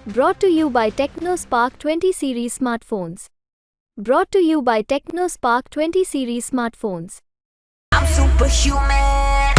Brought to you by TechnoSpark 20 series smartphones. Brought to you by TechnoSpark 20 series smartphones. I'm superhuman.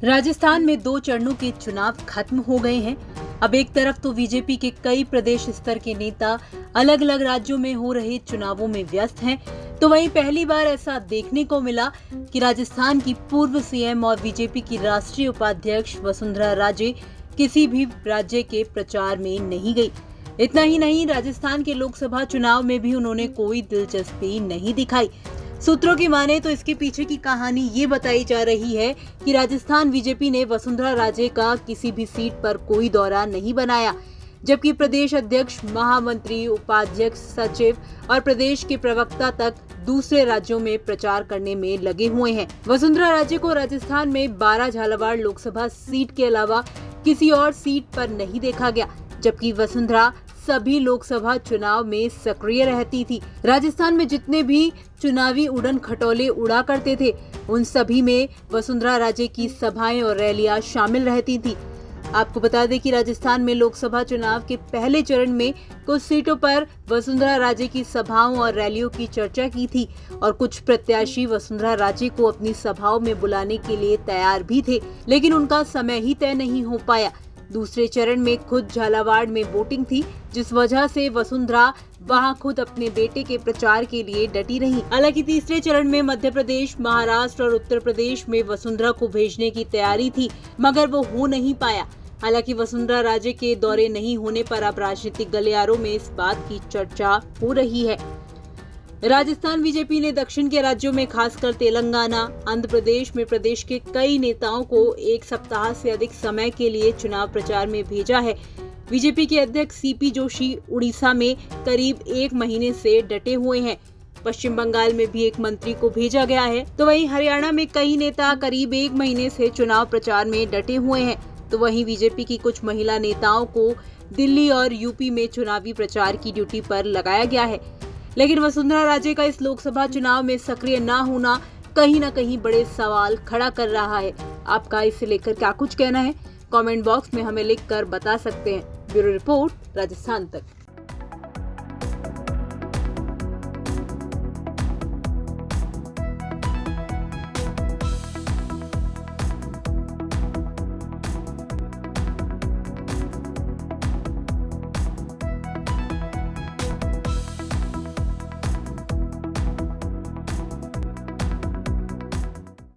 Rajasthan में 2 चरणों के चुनाव खत्म हो गए हैं। अब एक तरफ तो बीजेपी के कई प्रदेश स्तर के नेता अलग अलग राज्यों में हो रहे चुनावों में व्यस्त हैं, तो वहीं पहली बार ऐसा देखने को मिला कि राजस्थान की पूर्व सीएम और बीजेपी की राष्ट्रीय उपाध्यक्ष वसुंधरा राजे किसी भी राज्य के प्रचार में नहीं गई। इतना ही नहीं, राजस्थान के लोकसभा चुनाव में भी उन्होंने कोई दिलचस्पी नहीं दिखाई। सूत्रों की माने तो इसके पीछे की कहानी ये बताई जा रही है कि राजस्थान बीजेपी ने वसुंधरा राजे का किसी भी सीट पर कोई दौरा नहीं बनाया, जबकि प्रदेश अध्यक्ष, महामंत्री, उपाध्यक्ष, सचिव और प्रदेश के प्रवक्ता तक दूसरे राज्यों में प्रचार करने में लगे हुए हैं। वसुंधरा राजे को राजस्थान में 12 झालावाड़ लोकसभा सीट के अलावा किसी और सीट पर नहीं देखा गया, जबकि वसुंधरा सभी लोकसभा चुनाव में सक्रिय रहती थी। राजस्थान में जितने भी चुनावी उड़न खटोले उड़ा करते थे, उन सभी में वसुंधरा राजे की सभाएं और रैलियां शामिल रहती थी। आपको बता दें कि राजस्थान में लोकसभा चुनाव के पहले चरण में कुछ सीटों पर वसुंधरा राजे की सभाओं और रैलियों की चर्चा की थी और कुछ प्रत्याशी वसुंधरा राजे को अपनी सभाओं में बुलाने के लिए तैयार भी थे, लेकिन उनका समय ही तय नहीं हो पाया। दूसरे चरण में खुद झालावाड़ में वोटिंग थी, जिस वजह से वसुंधरा वहां खुद अपने बेटे के प्रचार के लिए डटी रही। हालांकि तीसरे चरण में मध्य प्रदेश, महाराष्ट्र और उत्तर प्रदेश में वसुंधरा को भेजने की तैयारी थी, मगर वो हो नहीं पाया। हालांकि वसुंधरा राजे के दौरे नहीं होने पर अब राजनीतिक गलियारों में इस बात की चर्चा हो रही है। राजस्थान बीजेपी ने दक्षिण के राज्यों में खासकर तेलंगाना, आंध्र प्रदेश में प्रदेश के कई नेताओं को एक सप्ताह से अधिक समय के लिए चुनाव प्रचार में भेजा है। बीजेपी के अध्यक्ष सीपी जोशी उड़ीसा में करीब 1 महीने से डटे हुए हैं। पश्चिम बंगाल में भी एक मंत्री को भेजा गया है, तो वहीं हरियाणा में कई नेता करीब 1 महीने से चुनाव प्रचार में डटे हुए हैं। तो वहीं बीजेपी की कुछ महिला नेताओं को दिल्ली और यूपी में चुनावी प्रचार की ड्यूटी पर लगाया गया है। लेकिन वसुंधरा राजे का इस लोकसभा चुनाव में सक्रिय न होना कहीं न कहीं बड़े सवाल खड़ा कर रहा है। आपका इसे लेकर क्या कुछ कहना है? कमेंट बॉक्स में हमें लिखकर बता सकते हैं। ब्यूरो रिपोर्ट, राजस्थान तक।